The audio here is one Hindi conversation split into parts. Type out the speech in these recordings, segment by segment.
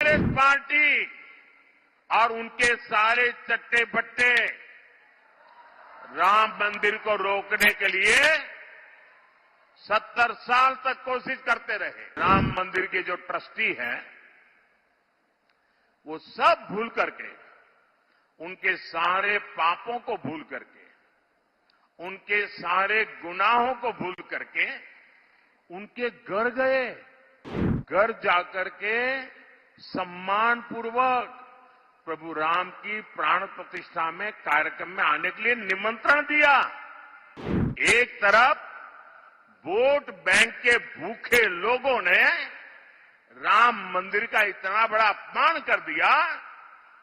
कांग्रेस पार्टी और उनके सारे चट्टे बट्टे राम मंदिर को रोकने के लिए 70 साल तक कोशिश करते रहे। राम मंदिर के जो ट्रस्टी हैं, वो सब भूल करके, उनके सारे पापों को भूल करके, उनके सारे गुनाहों को भूल करके उनके घर गए। घर जाकर के सम्मान पूर्वक प्रभु राम की प्राण प्रतिष्ठा में कार्यक्रम में आने के लिए निमंत्रण दिया। एक तरफ वोट बैंक के भूखे लोगों ने राम मंदिर का इतना बड़ा अपमान कर दिया,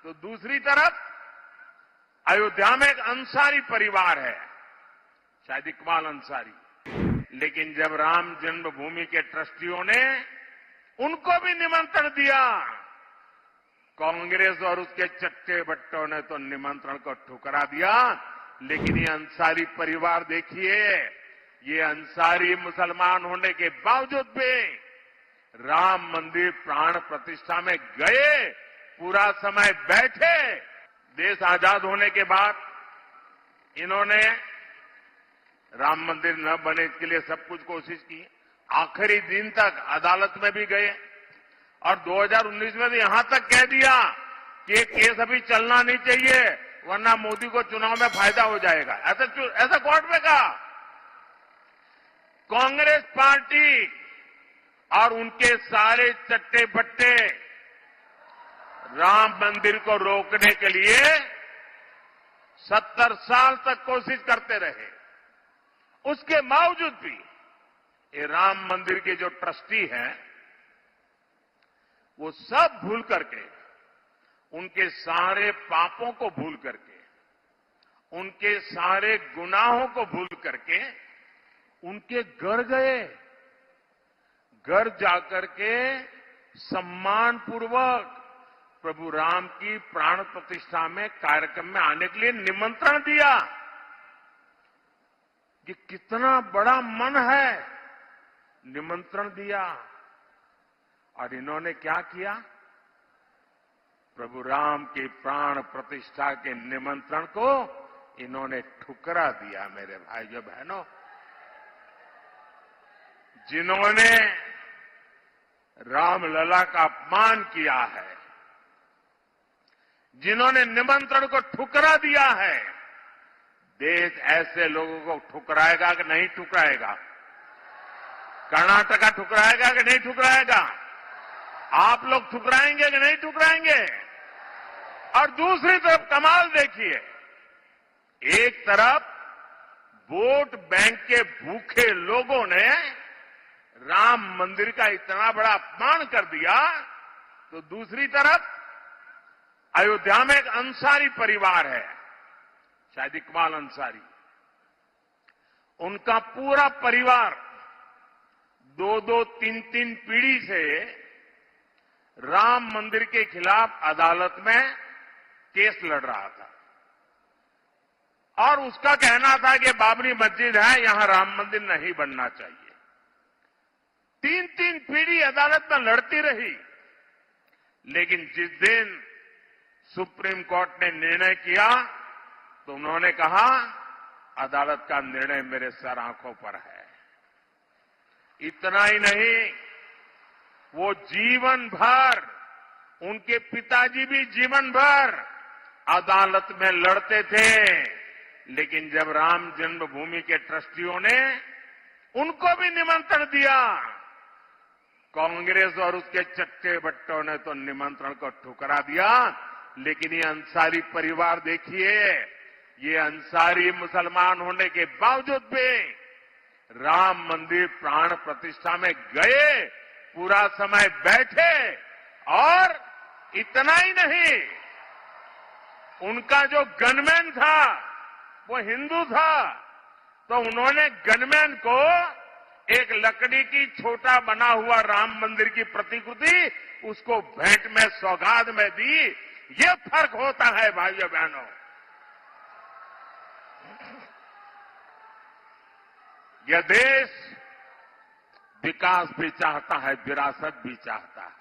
तो दूसरी तरफ अयोध्या में एक अंसारी परिवार है, शायद इकबाल अंसारी। लेकिन जब राम जन्मभूमि के ट्रस्टियों ने उनको भी निमंत्रण दिया, कांग्रेस और उसके चट्टे बट्टों ने तो निमंत्रण को ठुकरा दिया। लेकिन ये अंसारी परिवार देखिए, ये अंसारी मुसलमान होने के बावजूद भी राम मंदिर प्राण प्रतिष्ठा में गए, पूरा समय बैठे। देश आजाद होने के बाद इन्होंने राम मंदिर न बने इसके लिए सब कुछ कोशिश की, आखिरी दिन तक अदालत में भी गए और 2019 में तो यहां तक कह दिया कि ये केस अभी चलना नहीं चाहिए वरना मोदी को चुनाव में फायदा हो जाएगा, ऐसा कोर्ट में कहा। कांग्रेस पार्टी और उनके सारे चट्टे बट्टे राम मंदिर को रोकने के लिए 70 साल तक कोशिश करते रहे। उसके बावजूद भी ये राम मंदिर के जो ट्रस्टी हैं, वो सब भूल करके, उनके सारे पापों को भूल करके, उनके सारे गुनाहों को भूल करके उनके घर गए। घर जाकर के सम्मान पूर्वक प्रभु राम की प्राण प्रतिष्ठा में कार्यक्रम में आने के लिए निमंत्रण दिया। कि कितना बड़ा मन है, निमंत्रण दिया। और इन्होंने क्या किया? प्रभु राम की प्राण प्रतिष्ठा के निमंत्रण को इन्होंने ठुकरा दिया। मेरे भाइयों बहनों, जिन्होंने रामलला का अपमान किया है, जिन्होंने निमंत्रण को ठुकरा दिया है, देश ऐसे लोगों को ठुकराएगा कि नहीं ठुकराएगा? कर्नाटका ठुकराएगा कि नहीं ठुकराएगा? आप लोग ठुकराएंगे कि नहीं ठुकराएंगे? और दूसरी तरफ कमाल देखिए, एक तरफ वोट बैंक के भूखे लोगों ने राम मंदिर का इतना बड़ा अपमान कर दिया, तो दूसरी तरफ अयोध्या में एक अंसारी परिवार है, शायद इकबाल अंसारी। उनका पूरा परिवार 2-2, 3-3 पीढ़ी से राम मंदिर के खिलाफ अदालत में केस लड़ रहा था और उसका कहना था कि बाबरी मस्जिद है, यहां राम मंदिर नहीं बनना चाहिए। 3-3 पीढ़ी अदालत में लड़ती रही। लेकिन जिस दिन सुप्रीम कोर्ट ने निर्णय किया तो उन्होंने कहा, अदालत का निर्णय मेरे सर आंखों पर है। इतना ही नहीं, वो जीवन भर, उनके पिताजी भी जीवन भर अदालत में लड़ते थे। लेकिन जब राम जन्मभूमि के ट्रस्टियों ने उनको भी निमंत्रण दिया, कांग्रेस और उसके चट्टे बट्टों ने तो निमंत्रण को ठुकरा दिया। लेकिन ये अंसारी परिवार देखिए, ये अंसारी मुसलमान होने के बावजूद भी राम मंदिर प्राण प्रतिष्ठा में गए, पूरा समय बैठे। और इतना ही नहीं, उनका जो गनमैन था वो हिंदू था, तो उन्होंने गनमैन को एक लकड़ी की छोटा बना हुआ राम मंदिर की प्रतिकृति उसको भेंट में सौगात में दी। ये फर्क होता है भाइयों बहनों। यह देश विकास भी चाहता है, विरासत भी चाहता है।